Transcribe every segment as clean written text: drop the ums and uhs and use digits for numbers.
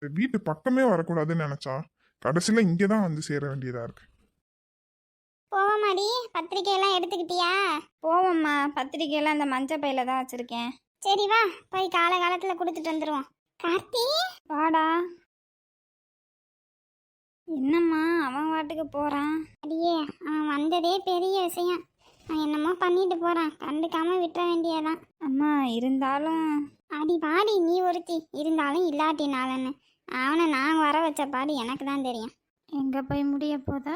வீட்டு பக்கமே வரக்கூடாதுன்னு நினைச்சா கடைசியில இங்கதான் வந்து சேர வேண்டியதா இருக்கு. போவோமாடி? பத்திரிக்கையெல்லாம் எடுத்துக்கிட்டியா? போவோம்மா, பத்திரிக்கையெல்லாம் அந்த மஞ்சள் பையில தான் வச்சிருக்கேன். சரி வா, போய் காலகாலத்துல கொடுத்துட்டு வந்துருவோம். கார்த்தி, வாடா. என்னம்மா அவன் வாட்டுக்கு போறான்? அடியே அவன் வந்ததே பெரிய விஷயம். அவன் என்னமோ பண்ணிட்டு போறான், கண்டுக்காம விட்டுற வேண்டியதான். அம்மா இருந்தாலும் அடி பாடி நீ ஒருத்தி இருந்தாலும் இல்லாட்டினாலன்னு அவனை நான் வர வச்ச பாடி எனக்கு தான் தெரியும். எங்க போய் முடிய போதா?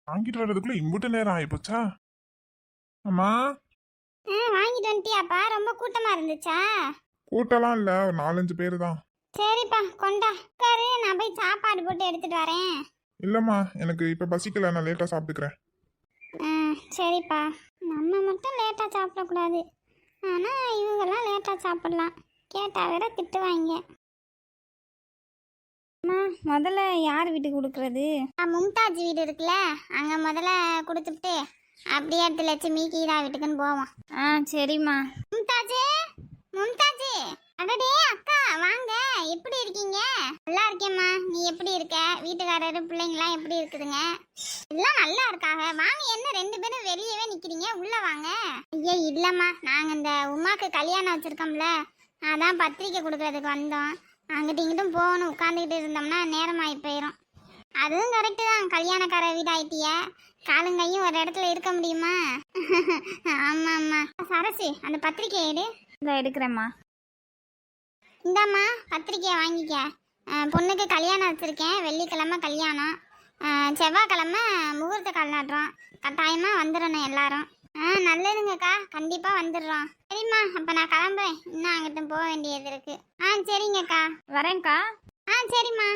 வாங்கிட்டு வர்றதுக்குள்ள இம்புட்டு நேரம் ஆயிப்போச்சா? அம்மா, வாங்கிட்டு வந்துட்டியாப்பா? ரொம்ப கூட்டமா இருந்துச்சா? கூட்டலாம் இல்ல, ஒரு 4-5 பேரு தான். சரிப்பா, கொண்டா உட்காரு, நான் போய் சாப்பாடு போட்டு எடுத்துட்டு வரேன். இல்லம்மா, எனக்கு இப்ப பசிக்கல, நான் லேட்டா சாப்பிட்டுக்கிறேன். சரிப்பா. நம்ம மட்டும் லேட்டாக சாப்பிடக்கூடாது, ஆனால் இவங்கெல்லாம் லேட்டாக சாப்பிடலாம். கேட்டால் வேற திட்டுவாங்க. அம்மா முதல்ல யார் வீட்டுக்கு கொடுக்கறது? மும்தாஜ் வீடு இருக்குல்ல, அங்கே முதல்ல கொடுத்துட்டு அப்படியே அடுத்து லட்சுமி கீதா வீட்டுக்குன்னு போவோம். சரிம்மா. மும்தாஜே, மும்தாஜே, அடடே அக்கா வாங்க, எப்படி இருக்கீங்க? நல்லா இருக்கேம்மா, நீ எப்படி இருக்க? வீட்டுக்காரரு பிள்ளைங்களாம் எப்படி இருக்குதுங்க? எல்லாம் நல்லா இருக்காங்க. வாங்க, என்ன 2 பேரும் வெளியவே நிக்கிறீங்க, உள்ள வாங்க. ஐயா இல்லம்மா, நாங்க இந்த உமாக்கு கல்யாணம் வச்சிருக்கோம்ல, அதான் பத்திரிக்கை கொடுக்கறதுக்கு வந்தோம். அங்கிட்ட இங்கிட்டும் போகணும், உட்காந்துக்கிட்டு இருந்தோம்னா நேரமாகி போயிடும். அதுவும் கரெக்டு தான், கல்யாணக்கார வீடாயிட்டிய, காலுங்கையும் ஒரு இடத்துல இருக்க முடியுமா? ஆமா ஆமா. சரசு, அந்த பத்திரிக்கை எடு. இந்த எடுக்கிறேம்மா. இந்தாம்மா பத்திரிக்கையை வாங்கிக்க. பொண்ணுக்கு கல்யாணம் வச்சுருக்கேன், வெள்ளிக்கிழமை கல்யாணம், செவ்வாய்க்கிழமை முகூர்த்த கால் நாட்டுறோம். கட்டாயமாக வந்துடணும் எல்லாரும். நல்லதுங்கக்கா, கண்டிப்பாக வந்துடுறோம். சரிம்மா, அப்போ நான் கிளம்புறேன், இன்னும் அங்கிட்ட போக வேண்டியது இருக்கு. சரிங்கக்கா. வரேன்க்கா. சரிம்மா.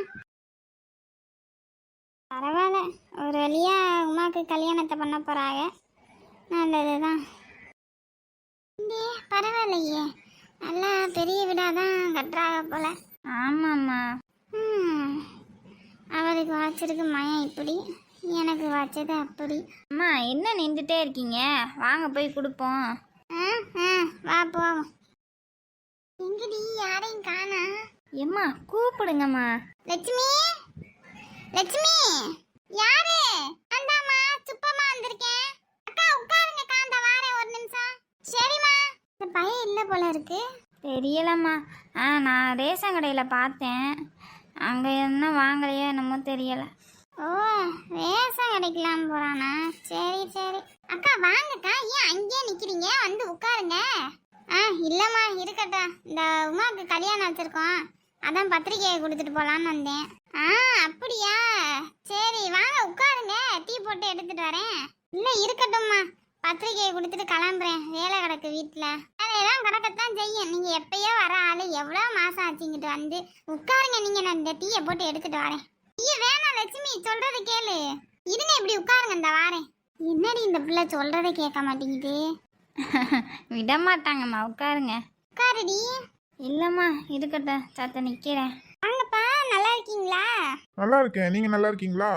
பரவாயில்ல, ஒரு வழியா உமாக்கு கல்யாணத்தை பண்ண போகிறாங்க, நல்லது தான். பரவாயில்லையே, நல்லா பெரிய வீடாதான் கட்டுறாங்க போல. ஆமாம்மா. அவருக்கு வாய்ச்சிருக்கு மயம் இப்படி, எனக்கு வாய்ச்சது அப்படி. அம்மா என்ன நின்றுட்டே இருக்கீங்க? வாங்க போய் கொடுப்போம். வா போவோம். எங்கடி யாரையும் காணா? எம்மா கூப்பிடுங்கம்மா. லட்சுமி, லட்சுமி, யாரு? அந்தாம்மா, சுப்பம்மா வந்திருக்கேன். அக்கா உட்காருங்கக்கா, அந்த வாரேன் ஒரு நிமிஷம். சரிம்மா. இந்த பையன் இல்லை போல இருக்கு. தெரியலம்மா. நான் ரேஷன் கடையில் பார்த்தேன், அங்கே என்ன வாங்கலையோ என்னமோ தெரியலை. ஓ, ரேஷன் கடைக்கெல்லாம் போறானா? சரி சரி. அக்கா வாங்கக்கா, ஏன் அங்கேயே நிக்கிறீங்க, வந்து உட்காருங்க. இல்லம்மா இருக்கட்டும், இந்த உமாவுக்கு கல்யாணம் வச்சிருக்கோம், அதான் பத்திரிக்கையை கொடுத்துட்டு போலான்னு வந்தேன். அப்படியா? சரி வாங்க உட்காருங்க, டீ போட்டு எடுத்துட்டு வரேன். இல்ல இருக்கட்டும்மா, பத்திரிக்கையை கொடுத்துட்டு கிளம்புறேன், வேலை கிடக்கு வீட்டுல. வேலையெல்லாம் கிடக்கத்தான் செய்யும், நீங்க எப்பயோ வர ஆளு, எவ்வளவு மாசம் ஆச்சுங்கிட்டு வந்து உட்காருங்க. நீங்க நான் இந்த டீயை போட்டு எடுத்துட்டு வரேன். ஐயா வேணாம் லட்சுமி, சொல்றது கேளு. இருங்க இப்படி உட்காருங்க, இந்த வாரேன். என்னடி இந்த பிள்ளை சொல்றதை கேட்க மாட்டேங்குது? விட மாட்டாங்கம்மா, உட்காருங்க. உட்காருடி. இல்லைம்மா இருக்கட்டும், சத்த நிற்கிறேன். வாங்கப்பா, நல்லா இருக்கீங்களா? நல்லா இருக்கேன், நீங்க நல்லா இருக்கீங்களா?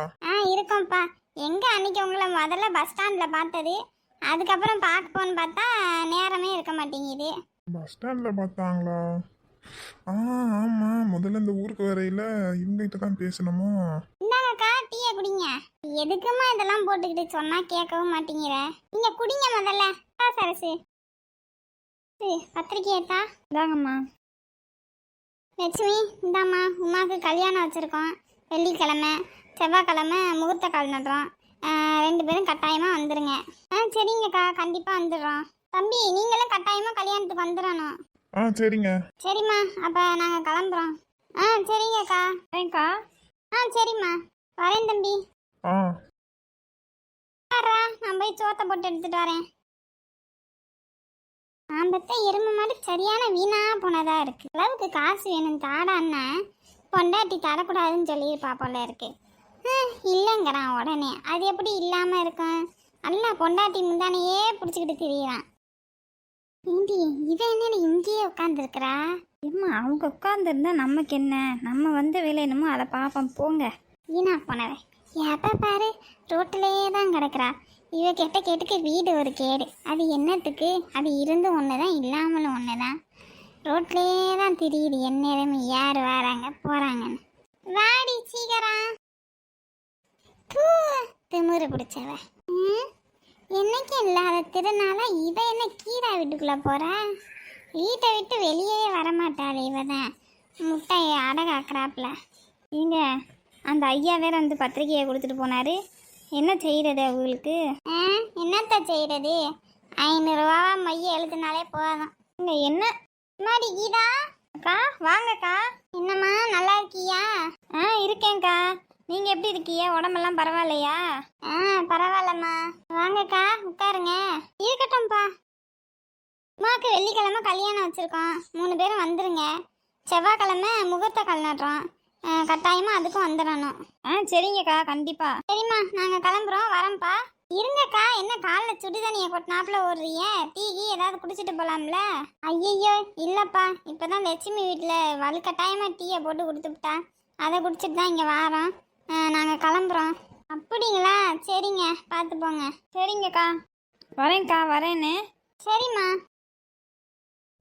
இருக்கோம்ப்பா. எங்க அன்னைக்கு உங்களை முதல்ல பஸ் ஸ்டாண்ட்ல பார்த்தது, அதுக்கப்புறம் பார்க்க போன்னு பார்த்தா நேரமே இருக்க மாட்டேங்குது. பஸ் ஸ்டாண்ட்ல பார்த்தாங்களா? ஆமா, முதல்ல இந்த ஊருக்கு வரையில இவங்கிட்ட தான் பேசணுமோ. இந்தாங்கக்கா டீயை குடிங்க. எதுக்குமா இதெல்லாம் போட்டுக்கிட்டு சொன்னா கேட்கவும் மாட்டேங்கிற, நீங்க குடிங்க முதல்ல. சரசு, பத்திரிக்கை ஏத்தா. இதாங்கம்மா. லட்சுமி இந்தாம்மா, உமாவுக்கு கல்யாணம் வச்சுருக்கோம், வெள்ளிக்கிழமை செவ்வாய்க்கிழமை முகூர்த்த கால் நடுறோம், 2 பேரும் கட்டாயமாக வந்துடுங்க. சரிங்கக்கா, கண்டிப்பாக வந்துடுறோம். தம்பி நீங்களும் கட்டாயமாக கல்யாணத்துக்கு வந்துடணும். சரிங்க. சரிம்மா, அப்போ நாங்கள் கிளம்புறோம். சரிங்கக்கா. ஏங்கா? சரிம்மா, வரேன் தம்பி. ஆ நான் போய் சோத்தை போட்டு எடுத்துட்டு வரேன். நான் பத்த எருமை மாடு சரியான வீணா போனதா இருக்கு. அளவுக்கு காசு வேணும் தாடான்னா பொண்டாட்டி தரக்கூடாதுன்னு சொல்லியிருப்பா போல இருக்கு. இல்லைங்கிறான் உடனே, அது எப்படி இல்லாம இருக்கும்? நல்லா பொண்டாட்டி முந்தானையே பிடிச்சிக்கிட்டு திரியிறான். இந்தி இவன் என்னடி இங்கேயே உட்காந்துருக்கிறா? எம்மா அவங்க உட்காந்துருந்தா நமக்கு என்ன, நம்ம வந்து வேலை என்னமோ அதை பார்ப்போம் போங்க. வீணா போனவன் எப்ப பாரு ரோட்டிலேயே தான் கிடக்குறா. இவ கெட்ட கேட்டுக்கு வீடு ஒரு கேடு, அது என்னத்துக்கு? அது இருந்து ஒன்று தான், இல்லாமலும் ஒன்று தான். ரோட்லேயே தான் தெரியுது எந்நேரமும் யார் வராங்க போகிறாங்கன்னு. வாடி சீக்கிரம். தூ, திமிரு பிடிச்சவ. என்னைக்கு இல்லாத திருநாளா இவ என்ன கீழா வீட்டுக்குள்ளே போகிறா? வீட்டை விட்டு வெளியே வரமாட்டாள் இவ தான். முட்டையை அடகாக்குறாப்புல. இங்க அந்த ஐயா வேற வந்து பத்திரிக்கையை கொடுத்துட்டு போனாரு. என்ன செய்கிறது அவங்களுக்கு? என்னத்த செய்கிறது? 500 ரூபா மைய எழுதுனாலே போதும். இங்க என்ன மாடி கீதா? அக்கா வாங்கக்கா. என்னம்மா நல்லா இருக்கியா? இருக்கேன்க்கா. நீங்கள் எப்படி இருக்கீங்க? உடம்பெல்லாம் பரவாயில்லையா? பரவாயில்லம்மா. வாங்கக்கா உட்காருங்க. இருக்கட்டும்ப்பா. அம்மாவுக்கு வெள்ளிக்கிழமை கல்யாணம் வச்சுருக்கோம். 3 பேரும் வந்துருங்க. செவ்வாய்க்கிழமை முகூர்த்த கால் நடுறோம். கட்டாயமாக அதுக்கும் வந்துடணும். சரிங்கக்கா கண்டிப்பாக. சரிம்மா நாங்கள் கிளம்புறோம், வரோம்ப்பா. இருங்கக்கா, என்ன காலில் சுடு தண்ணியை கொட்டினாப்புல ஓடுறீங்க? டீ ஏதாவது குடிச்சிட்டு போகலாம்ல? ஐயையோ இல்லைப்பா, இப்போ தான் லட்சுமி வீட்டில் வலுக்கட்டாயமாக டீயை போட்டு கொடுத்துவிட்டா. அதை குடிச்சிட்டு தான் இங்கே வாரோம். நாங்கள் கிளம்புறோம். அப்படிங்களா? சரிங்க, பார்த்து போங்க. சரிங்கக்கா. வரேன்க்கா வரேன்னு. சரிம்மா.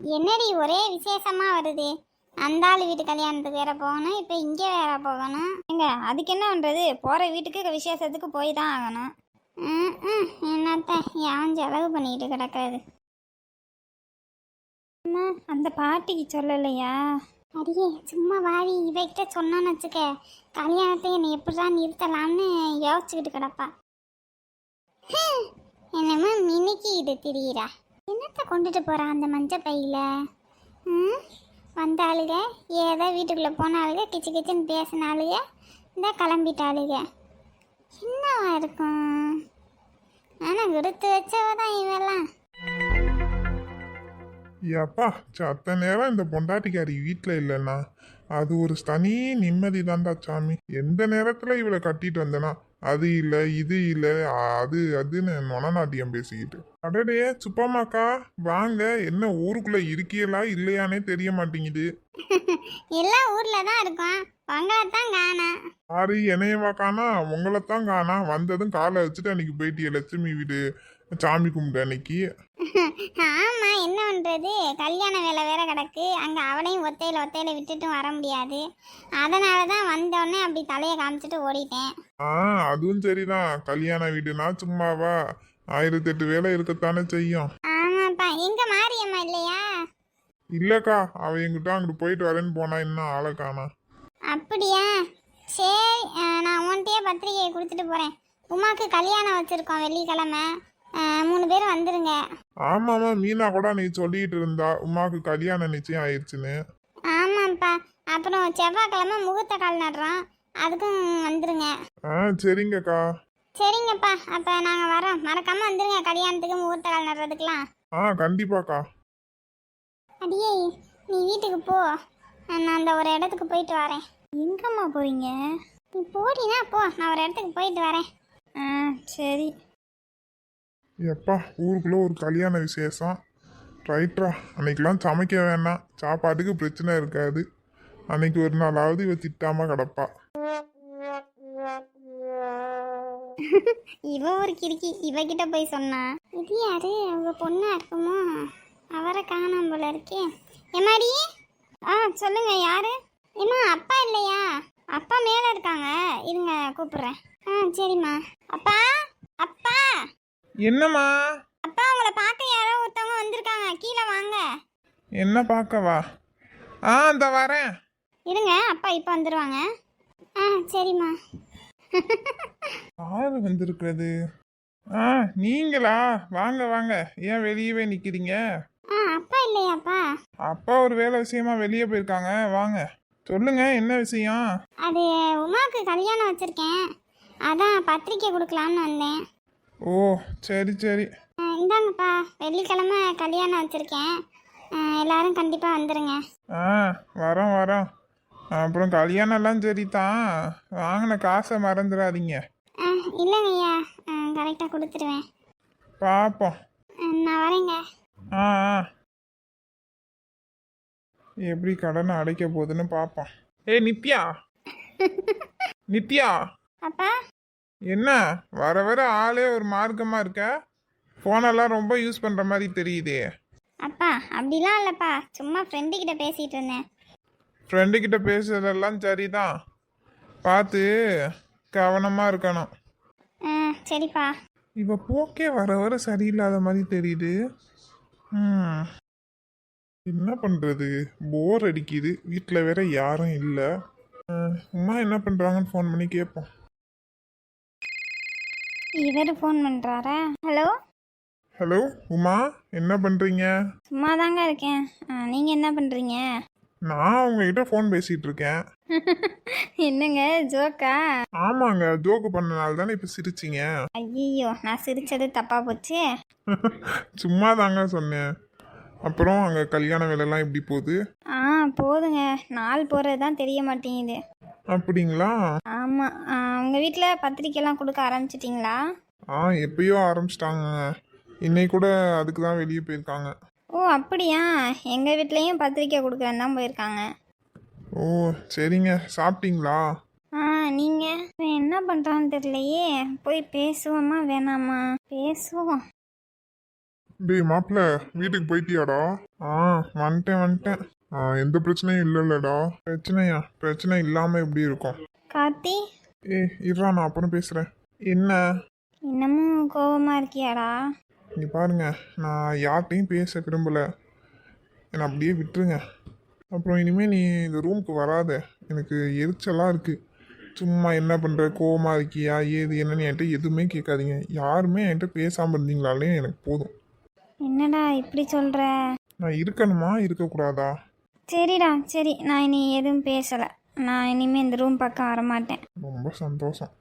என்னடி ஒரே விசேஷமாக வருது? அந்த ஆள் வீட்டு கல்யாணத்துக்கு வேற போகணும், இப்போ இங்கே வேற போகணும். ஏங்க அதுக்கு என்ன பண்ணுறது? போகிற வீட்டுக்கு விசேஷத்துக்கு போய் தான் ஆகணும். என்னத்த யான் செலவு பண்ணிட்டு கிடக்காது. அம்மா அந்த பாட்டிக்கு சொல்லலையா? அடியே சும்மா வாடி, இவகிட்ட சொன்னான்னு வச்சுக்க கல்யாணத்தை என்னை எப்படிதான் நிறுத்தலாம்னு யோசிச்சுக்கிட்டு கிடப்பா. என்னமோ மினிக்கு இது திரியிறா. என்னத்தை கொண்டுட்டு போறா அந்த மஞ்சள் பையில? வந்தாளுக ஏதோ வீட்டுக்குள்ளே போனாளுக, கிச்சு கிச்சுன்னு பேசினாளுக, இந்த கிளம்பிட்டாளுக. என்னவா இருக்கும்? ஆனால் கொடுத்து வச்சவதான் இவெல்லாம். ஏப்பா சத்த நேரம் இந்த பொண்டாட்டிக்காரி வீட்டில் இல்லைன்னா அது ஒரு தனி நிம்மதி தான்டா சாமி. எந்த நேரத்தில் இவளை கட்டிட்டு வந்தேனா அது இல்லை இது இல்லை அதுன்னு நொனநாட்டியம் பேசிக்கிட்டு. அடடே சுப்பமாக்கா வாங்க. என்ன ஊருக்குள்ள இருக்கீங்களா இல்லையானே தெரிய மாட்டேங்குது. எல்லாம் ஊர்ல தான் இருக்கோம், உங்களைத்தான் காணா. ஆறு என்னையவா காணா? உங்களைத்தான் காணா. வந்ததும் காலை வச்சுட்டு அன்னைக்கு போயிட்டிய லட்சுமி வீடு சாமி கும்பிட்டு அன்னைக்கு. ஆமா என்ன பண்றது, கல்யாண வேலை வேற கிடக்கு. அங்க அவளையும் ஒத்தையில விட்டுட்டும் வர முடியாது. அதனாலதான் வந்தோடனே அப்படி தலையை காமிச்சிட்டு ஓடிட்டேன். அதுவும் சரிதான். கல்யாண வீடுனா சும்மாவா? 1008 வேலை இருக்கத்தானே செய்யும். ஆமாப்பா. எங்க மாரியம்மா இல்லையா? இல்லக்கா, அவ எங்கிட்ட அங்கிட்டு போயிட்டு வரேன்னு போனா இன்னும் ஆளை காணா. அப்படியா? சரி, நான் உன்கிட்டயே பத்திரிகையை கொடுத்துட்டு போறேன். உமாக்கு கல்யாணம் வச்சிருக்கோம் வெள்ளிக்கிழமை. 3 பேர் வந்துருங்க. ஆமாமா, மீனா கூட நீ சொல்லிட்டு இருந்தா உமாக்கு கல்யாணம் நிச்சயம் ஆயிடுச்சுன்னு. ஆமாப்பா. அப்புறம் செவ்வாய்க்கிழமை முகூர்த்த கால் நடுறோம், அதுக்கும் வந்துருங்க. சரிங்கக்கா. சரிங்கப்பா, அப்ப நாங்க வரோம். மறக்காம வந்துருங்க கல்யாணத்துக்கு முகூர்த்த கால் நடுறதுக்கெல்லாம். கண்டிப்பாக்கா. அடியே நீ வீட்டுக்கு போ, நான் அந்த ஒரு இடத்துக்கு போயிட்டு வரேன். எங்கம்மா போறீங்க? நீ போடினா போ, நான் ஒரு இடத்துக்கு போயிட்டு வரேன். சரி. எப்பா ஊருக்குள்ள ஒரு கல்யாண விசேஷம். ரைட்ரா, அன்னைக்கெல்லாம் சமைக்க வேணாம், சாப்பாட்டுக்கு பிரச்சனை இருக்காது. அன்னைக்கு ஒரு நாளாவது இவ திட்டாம கிடப்பா. இவ ஒரு கிறுக்கி, இவகிட்ட போய் சொன்னா இது யாரு? அவங்க பொண்ணா இருக்குமோ? அவரை காணாம போல இருக்கே. எம்மாடி? சொல்லுங்க யாரு? ஏம்மா அப்பா இல்லையா? அப்பா மேல இருக்காங்க, இருங்க கூப்பிடுறேன். சரிம்மா. அப்பா அப்பா. என்னம்மா? அப்பா உங்களை பார்க்க யாரோ ஒருத்தவங்க வந்திருக்காங்க, கீழே வாங்க. என்ன பார்க்கவா? இந்த வரேன். இருங்க, அப்பா இப்போ வந்துருவாங்க. சரிம்மா. யாரு வந்திருக்கிறது? நீங்களா? வாங்க வாங்க. ஏன் வெளியவே நிக்கிறீங்க? அப்பா இல்லையாப்பா? அப்பா ஒரு வேலை விஷயமா வெளியே போயிருக்காங்க. வாங்க சொல்லுங்க, என்ன விஷயம்? அது உமாக்கு கல்யாணம் வச்சிருக்கேன், அதான் பத்திரிக்கை கொடுக்கலாம்னு வந்தேன். ஓ சரி சரி. இந்தாங்கப்பா, வெள்ளிக்கிழமை கல்யாணம் வச்சிருக்கேன், எல்லாரும் கண்டிப்பா வந்துருங்க. வரோம் வரோம். அப்புறம் கல்யாணம்லாம் சரி தான், வாங்கின காசை மறந்துடாதீங்க. இல்லைங்கய்யா, கரெக்டாக கொடுத்துருவேன். பார்ப்போம். நான் வரேங்க. எப்படி கடனை அடைக்க போகுதுன்னு பார்ப்போம். ஏய் நித்யா. நித்யா. அப்பா. என்ன வர வர ஆளே ஒரு மார்க்கமாக இருக்க? ஃபோனெல்லாம் ரொம்ப யூஸ் பண்ணுற மாதிரி தெரியுதே. அப்பா அப்படிலாம் இல்லைப்பா, சும்மா ஃப்ரெண்டு கிட்ட பேசிட்டு இருந்தேன். ஃப்ரெண்டு கிட்ட பேசுறதெல்லாம் சரிதான், பார்த்து கவனமாக இருக்கணும். சரிப்பா. இவ போக்கே வர வர சரியில்லாத மாதிரி தெரியுது. ம், என்ன பண்ணுறது, போர் அடிக்குது, வீட்டில் வேற யாரும் இல்லை. உமா என்ன பண்ணுறாங்கன்னு ஃபோன் பண்ணி கேட்போம். இவர் ஃபோன் பண்ணுறாரா? ஹலோ, ஹலோ உமா, என்ன பண்ணுறீங்க? சும்மா தாங்க இருக்கேன். நீங்கள் என்ன பண்ணுறீங்க? நான் உங்ககிட்ட ஃபோன் பேசிகிட்டு இருக்கேன். என்னங்க ஜோக்கா? ஆமாங்க, ஜோக்கு பண்ணனால தானே இப்போ சிரிச்சிங்க. ஐயோ, நான் சிரிச்சது தப்பாக போச்சு. சும்மா தாங்க சொன்னேன். அப்புறம் அங்கே கல்யாண வேலைலாம் எப்படி போகுது? போதுங்க, நாள் போகிறது தான் தெரிய மாட்டேங்குது. அப்படிங்களா? ஆமாம். உங்கள் வீட்டில் பத்திரிக்கைலாம் கொடுக்க ஆரம்பிச்சிட்டிங்களா? எப்பயோ ஆரம்பிச்சிட்டாங்க. இன்னைக்கு கூட அதுக்கு தான் வெளியே போயிருக்காங்க. ஓ அப்படியா? எங்கள் வீட்லேயும் பத்திரிக்கை கொடுக்குறேன்னு தான் போயிருக்காங்க. ஓ சரிங்க, சாப்பிட்டீங்களா? நீங்கள் என்ன பண்ணுறான்னு தெரியலையே. போய் பேசுவோமா வேணாமா? பேசுவோம். டேய் மாப்பிள்ள, வீட்டுக்கு போயிட்டியாடா? வந்துட்டேன். எந்த பிரச்சனையும் இல்லைல்லடா? பிரச்சனை இல்லாமல் எப்படி இருக்கும்? கார்த்தி, இருடா, நான் அப்புறம் பேசுகிறேன். என்ன இன்னமும் கோவமாக இருக்கியாடா? இங்கே பாருங்க, நான் யார்கிட்டையும் பேச விரும்பலை, என்னை அப்படியே விட்டுருங்க. அப்புறம் இனிமேல் நீ இந்த ரூமுக்கு வராத, எனக்கு எரிச்சலாக இருக்குது. சும்மா என்ன பண்ணுற, கோவமாக இருக்கியா, ஏது என்னன்னு என்கிட்ட எதுவுமே கேட்காதீங்க. யாருமே என்கிட்ட பேசாமல் இருந்தீங்களாலே எனக்கு போதும். என்னடா இப்படி சொல்கிற? நான் இருக்கணுமா இருக்கக்கூடாதா? சரிடா சரி, நான் இனி எதுவும் பேசலை. நான் இனிமேல் இந்த ரூம் பக்கம் வரமாட்டேன். ரொம்ப சந்தோஷம்.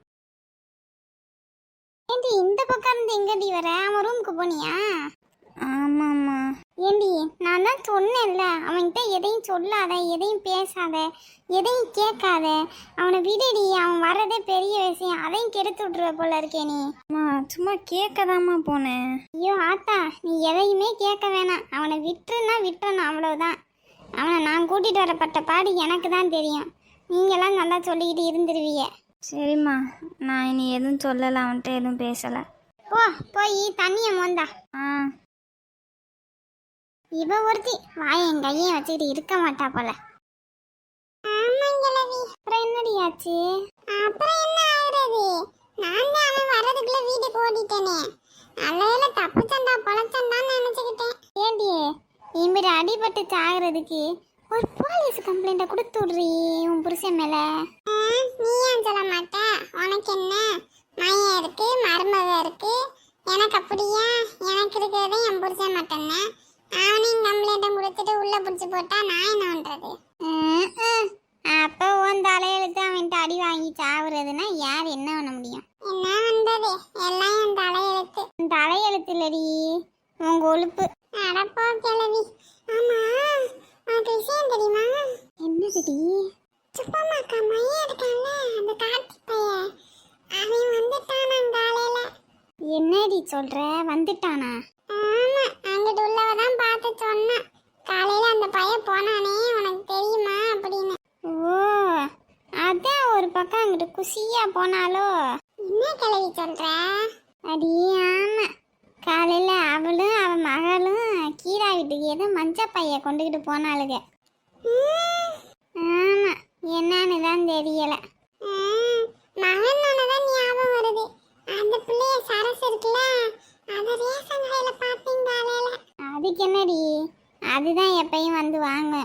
ஏண்டி இந்த பக்கம் இருந்து எங்கடி வர? அவன் ரூமுக்கு போனியா? ஆமாம்மா. ஏண்டி நான் தான் சொன்னேன்ல, அவன்கிட்ட எதையும் சொல்லாத, எதையும் பேசாத, எதையும் கேட்காத, அவனை விடுடி, அவன் வர்றதே பெரிய விஷயம், அதையும் கெடுத்து விட்டுருவ போல இருக்கே நீ. அம்மா சும்மா கேட்கதாம்மா போனேன். ஐயோ ஆத்தா, நீ எதையுமே கேட்க வேணாம், அவனை விட்டுருன்னா விட்டுறணும், அவ்வளோதான். அவனை நான் கூட்டிகிட்டு வரப்பட்ட பாடு எனக்கு தான் தெரியும். நீங்களாம் நல்லா சொல்லிக்கிட்டு இருந்துருவீங்க. சரிம்மா, நான் இனி எதுவும் சொல்லலை, அவன்கிட்ட எதுவும் பேசலை. போய் தண்ணியை மோந்தா. இவ ஒருத்தி வாயன் கையையும் வச்சுக்கிட்டு இருக்க மாட்டா போல. அப்புறம் என்னடி ஆச்சு? அப்புறம் என்ன ஆகுறது, நான் தான் அவன் வர்றதுக்குள்ள வீட்டுக்கு ஓடிட்டேனே. நல்லவேளை தப்புச்சண்டா பொழச்சண்டான்னு நினைச்சுக்கிட்டேன். ஏண்டி இம்படி அடிபட்டு சாகுறதுக்கு ஒரு போலீஸ் கம்ப்ளைண்ட்டை கொடுத்து விடுறீ உன் புருஷன் மேல. நீ ஏன் சொல்ல மாட்ட? உனக்கு என்ன மையம் இருக்கு, மருமக இருக்கு, எனக்கு அப்படியா? எனக்கு இருக்கிறதே என் புருஷன் மட்டும்னா, அவனையும் கம்ப்ளைண்ட்டும் கொடுத்துட்டு உள்ள பிடிச்சி போட்டா நான் என்ன பண்றது? அப்போ உன் தலையெழுத்து அவன்கிட்ட அடி வாங்கி சாவுறதுன்னா யார் என்ன பண்ண முடியும்? என்ன பண்றது, எல்லாம் என் தலையெழுத்து. தலையெழுத்து இல்லடி, உன் கொழுப்பு. அடப்போ கிளவி. ஆமா, உனக்கு விஷயம் தெரியுமா? என்னதுடி? சுப்பம்மாக்கா மையம் இருக்கான்ல, அந்த கார்த்திக் பையன், அவன் வந்துட்டானா காலையில. என்னடி சொல்ற, வந்துட்டானா? ஆமா, அங்கிட்டு உள்ளவதான் பார்த்து சொன்னான். காலையில அந்த பையன் போனானே, உனக்கு தெரியுமா அப்படின்னு. ஓ, அதான் ஒரு பக்கம் அங்கிட்டு குஷியா போனாலோ? என்ன கிளவி சொல்ற? அடி ஆமா, காலையில அவளும் அவன் மகளும் கீரா வீட்டுக்கு ஏதோ மஞ்ச பைய கொண்டுகிட்டு போனாளுங்க. ஆமா, என்னன்னு தான் தெரியல. மகனோடதான் ஞாபகம் வருது, அந்த பிள்ளைய சரசு இருக்குல்ல, அத ரேஷன் கடையில பாத்தீங்க காலையில. அதுக்கு என்னடி, அதுதான் எப்பயும் வந்து வாங்க.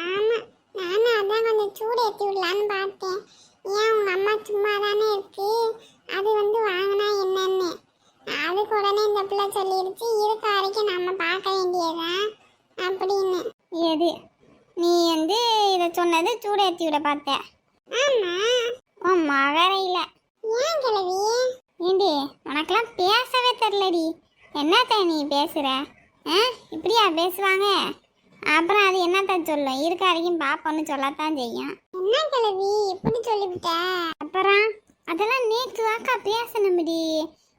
ஆமா, நானும் அதான் கொஞ்சம் சூடு ஏற்றி விடலான்னு பார்த்தேன். ஏன் உங்க அம்மா சும்மா தானே இருக்கு, அது வந்து வாங்கினா என்னன்னு. அதுக்கு உடனே இந்த பிள்ளை சொல்லிடுச்சு, இருக்க வரைக்கும் நம்ம பார்க்க வேண்டியதான் அப்படின்னு. எது நீ வந்து இதை சொன்னது சூடு ஏற்றி விட பார்த்த? ஆமா, உன் மகரையில. ஏன் கிழவி? ஏண்டி உனக்கெல்லாம் பேசவே தெரிலடி, என்னத்த நீ பேசுற? இப்படியா பேசுவாங்க? அப்புறம் அது என்னத்த சொல்லும், இருக்க வரைக்கும் பாப்போன்னு சொல்லத்தான் செய்யும். என்ன கிழவி இப்படி சொல்லிவிட்ட? அப்புறம் அதெல்லாம் நேற்று வாக்கா பேசணும்டி,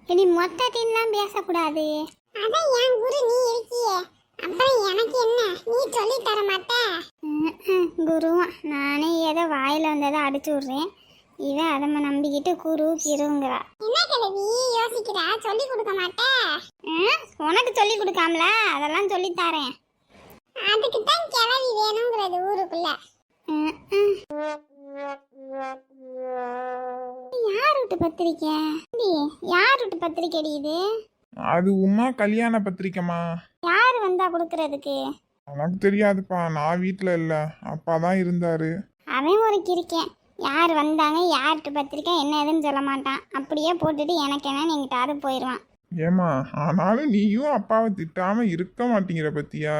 இனி மொத்தத்தின்லாம் பேசக்கூடாது. அதான் என் குரு நீ இருக்கியே, அப்புறம் எனக்கு என்ன, நீ சொல்லி தர மாட்ட? குருவா, நானே ஏதோ வாயில வந்ததை அடிச்சு விட்றேன், இவன் அதை நம்பிக்கிட்டு குரு கிருங்கிறா. என்ன கிழவி யோசிக்கிறா? சொல்லி கொடுக்க மாட்டேன். உனக்கு சொல்லி கொடுக்காமல அதெல்லாம் சொல்லி தரேன். அதுக்கு தான் கிழவி வேணுங்கிறது ஊருக்குள்ள. யார் வீட்டு பத்திரிக்கை? யார் வீட்டு பத்திரிக்கை இது? அது உமா கல்யாண பத்திரிக்கைமா. யார் வந்தா கொடுக்கறதுக்கு? எனக்கு தெரியாதுப்பா, நான் வீட்டில் இல்லை, அப்பா தான் இருந்தாரு. அவன் ஒரு கிறுக்கேன். யார் வந்தாங்க யார்கிட்ட பத்திரிக்கை என்ன ஏதுன்னு சொல்ல மாட்டான். அப்படியே போட்டுட்டு எனக்கு என்ன நீங்கிட்டாரு போயிடுவான். ஏமா ஆனாலும் நீயும் அப்பாவை திட்டாம இருக்க மாட்டேங்கிற பத்தியா?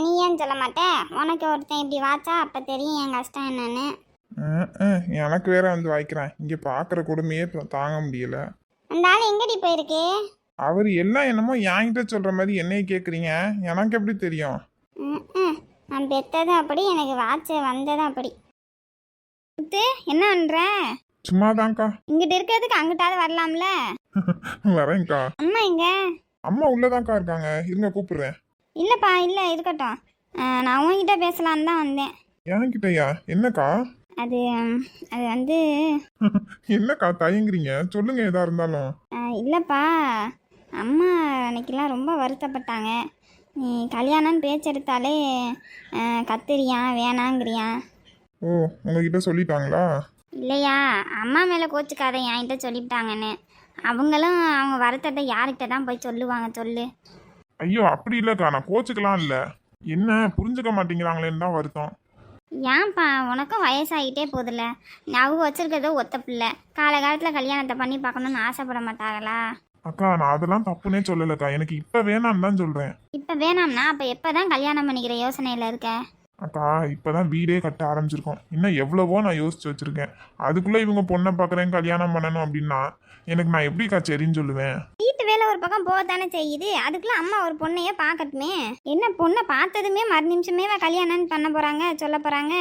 நீ ஏன் சொல்ல மாட்டே? உனக்கு ஒருத்தன் இப்படி வாச்சா அப்போ தெரியும் என் கஷ்டம் என்னன்னு. எனக்கு வேற வந்து வாய்க்கிறேன். இங்கே பார்க்குற கொடுமையே தாங்க முடியல. அந்த ஆள் எங்கடி போயிருக்கு? அவர் எல்லாம் என்னமோ என்கிட்ட சொல்கிற மாதிரி என்னைய கேட்குறீங்க, எனக்கு எப்படி தெரியும்? நான் பெத்ததும் அப்படி, எனக்கு வாட்ச வந்ததும் அப்படி. என்ன பண்ற? சும்மாதான்க்கா. இங்கிட்ட இருக்கிறதுக்கு அங்கிட்டாவது வரலாம்ல. வரேன்க்கா. அம்மா எங்க? அம்மா உள்ளதான்க்கா இருக்காங்க, இருங்க கூப்பிடுறேன். இல்லப்பா இல்லை இருக்கட்டும். நான் உங்ககிட்ட பேசலான்னு தான் வந்தேன். என்கிட்டயா? என்னக்கா? அது அது வந்து என்னக்கா தயங்குறீங்க? சொல்லுங்க எதா இருந்தாலும். இல்லைப்பா, அம்மா அன்னைக்கெல்லாம் ரொம்ப வருத்தப்பட்டாங்க. நீ கல்யாணம்னு பேச்செடுத்தாலே கத்துறியான் வேணாங்கிறியான். ஓ, உங்ககிட்ட சொல்லிட்டாங்களா? இல்லையா, அம்மா மேலே கோச்சுக்காத என்கிட்ட சொல்லிவிட்டாங்கன்னு. அவங்களும் அவங்க வருத்தத்தை யார்கிட்ட தான் போய் சொல்லுவாங்க சொல்லு. ஐயோ அப்படி இல்லைக்கா, நான் கோச்சுக்கலாம் இல்லை. என்ன புரிஞ்சுக்க மாட்டேங்கிறாங்களேன்னு தான் வருத்தம். ஏன்ப்பா, உனக்கும் வயசாகிட்டே போதில்ல. அவங்க வச்சிருக்கிறதோ ஒத்த பிள்ளை. காலகாலத்தில் கல்யாணத்தை பண்ணி பார்க்கணுன்னு ஆசைப்பட மாட்டாங்களா? அக்கா நான் அதெல்லாம் தப்புனே சொல்லலக்கா, எனக்கு இப்போ வேணான்னு தான் சொல்கிறேன். இப்போ வேணாம்னா அப்போ எப்போ தான் கல்யாணம் பண்ணிக்கிற யோசனையில் இருக்க? அக்கா இப்போதான் வீடே கட்ட ஆரம்பிச்சிருக்கோம். இன்னும் எவ்வளவோ நான் யோசிச்சு வச்சிருக்கேன். அதுக்குள்ளே இவங்க பொண்ணை பார்க்குறேன் கல்யாணம் பண்ணணும் அப்படின்னா எனக்கு நான் எப்படிக்கா சரின்னு சொல்லுவேன்? வீட்டு வேலை ஒரு பக்கம் போகத்தானே செய்யுது. அதுக்குள்ள அம்மா ஒரு பொண்ணையே பார்க்கட்டுமே. என்ன பொண்ணை பார்த்ததுமே மறு நிமிஷமே கல்யாணம் பண்ண போறாங்க சொல்ல போறாங்க.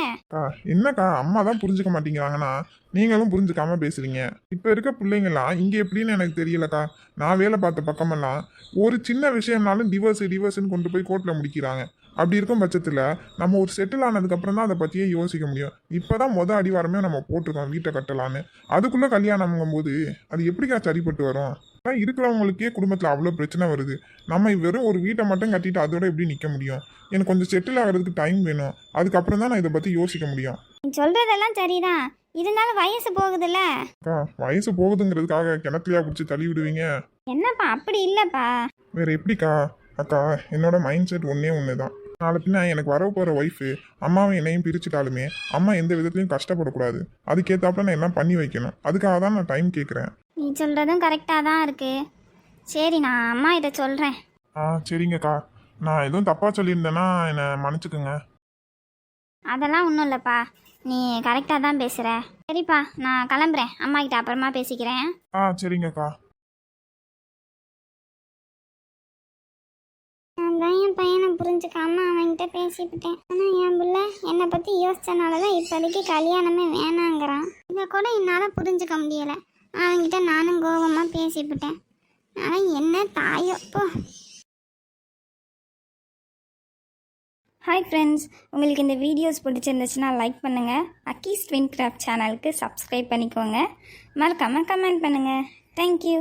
என்னக்கா அம்மா தான் புரிஞ்சுக்க மாட்டேங்கிறாங்கன்னா நீங்களும் புரிஞ்சுக்காம பேசுறீங்க. இப்போ இருக்க பிள்ளைங்களாம் இங்கே எப்படின்னு எனக்கு தெரியலக்கா. நான் வேலை பார்த்த பக்கமெல்லாம் ஒரு சின்ன விஷயம்னாலும் டிவோர்ஸ்ன்னு கொண்டு போய் கோர்ட்டில் முடிக்கிறாங்க. அப்படி இருக்கும் பட்சத்தில் நம்ம ஒரு செட்டில் ஆனதுக்கப்புறம் தான் அதை பற்றியே யோசிக்க முடியும். இப்போ தான் அடிவாரமே நம்ம போட்டிருக்கோம் வீட்டை கட்டலான்னு. அதுக்குள்ளே கல்யாணம்ங்கும் போது அது எப்படிக்கா சரிப்பட்டு வரும்? ஆனால் இருக்கிறவங்களுக்கே குடும்பத்தில் அவ்வளோ பிரச்சனை வருது. நம்ம வெறும் ஒரு வீட்டை மட்டும் கட்டிட்டு அதோட எப்படி நிற்க முடியும்? எனக்கு கொஞ்சம் செட்டில் ஆகிறதுக்கு டைம் வேணும். அதுக்கப்புறம் தான் நான் இதை பற்றி யோசிக்க முடியும். சொல்கிறதெல்லாம் சரிதான், இருந்தாலும் வயசு போகுதுல்ல. அக்கா வயசு போகுதுங்கிறதுக்காக கிணத்துலையா பிடிச்சி தள்ளி விடுவீங்க? என்னப்பா அப்படி இல்லைப்பா. வேறு எப்படிக்கா? அக்கா என்னோட மைண்ட் செட் ஒன்று தான். நாளை பின்ன எனக்கு வர போகிற ஒய்ஃபு அம்மாவை என்னையும் பிரிச்சுட்டாலுமே அம்மா எந்த விதத்துலையும் கஷ்டப்படக்கூடாது. அதுக்கேற்றாப்புல நான் எல்லாம் பண்ணி வைக்கணும். அதுக்காக தான் நான் டைம் கேட்குறேன். நீ சொல்கிறதும் கரெக்டாக தான் இருக்கு. சரி, நான் அம்மா இதை சொல்கிறேன். சரிங்கக்கா. நான் எதுவும் தப்பாக சொல்லியிருந்தேன்னா என்னை மன்னிச்சுக்குங்க. அதெல்லாம் ஒன்றும் இல்லைப்பா, நீ கரெக்டாக தான் பேசுகிற. சரிப்பா, நான் கிளம்புறேன். அம்மா கிட்ட அப்புறமா பேசிக்கிறேன். சரிங்கக்கா. நான் தான் என் பையனை புரிஞ்சுக்காம அவன்கிட்ட பேசிவிட்டேன். ஆனால் என் பிள்ளை என்னை பற்றி யோசிச்சனால தான் இப்போதைக்கு கல்யாணமே வேணாங்கிறான். இதை கூட என்னால் புரிஞ்சுக்க முடியலை. அவன்கிட்ட நானும் கோபமாக பேசிவிட்டேன். ஆனால் என்ன தாயப்போ. ஹாய் ஃப்ரெண்ட்ஸ், உங்களுக்கு இந்த வீடியோஸ் பிடிச்சிருந்துச்சுன்னா லைக் பண்ணுங்கள். அக்கீஸ் ட்வின் கிராஃப்ட் சேனலுக்கு சப்ஸ்கிரைப் பண்ணிக்கோங்க. மறக்காமல் கமெண்ட் பண்ணுங்கள். தேங்க்யூ.